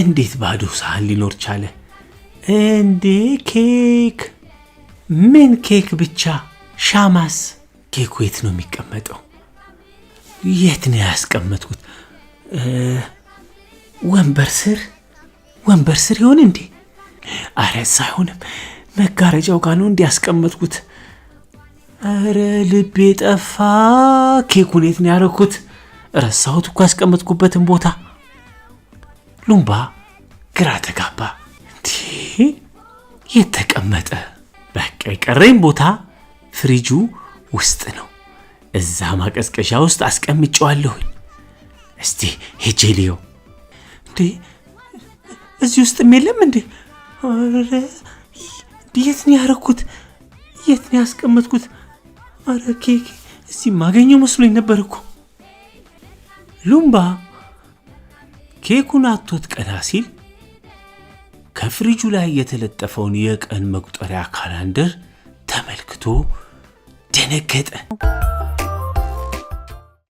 እንዴት ባዶ ሳህን ሊኖር ቻለ? እንዴ ኬክ? ምን ኬክ ብቻ? ሻማስ? ኬኩ የት ነው የሚቀመጠው? የት ነው ያስቀመጥኩት? ወንበር ስር ይሆን እንዴ? አረ ሳይሆንም መጋረጃው ጋር ነው እንዲያስቀመጥኩት። አረ ልቤ ጠፋ። ኬኩን የት ነው ያደረኩት? ረሳሁት እኮ ያስቀመጥኩበትን ቦታ። ሉምባ ግራ ተጋባ። የት ተቀመጠ? በቃ የቀረኝ ቦታ ፍሪጁ ውስጥ ነው። እዛ ማቀዝቀዣ ውስጥ አስቀምጬዋለሁኝ። እስቲ ሄጄ ልየው። እንዴ እዚህ ውስጥ የለም እንዴ? አረ የት ነው ያደረኩት? የት ነው ያስቀመጥኩት? አረ ኬክ እዚህ ማገኘው መስሎኝ ነበር እኮ። ሉምባ ኬኩን አጥቶት ቀና ሲል ከፍሪጁ ላይ የተለጠፈውን የቀን መቁጠሪያ ካላንደር ተመልክቶ ደነገጠ።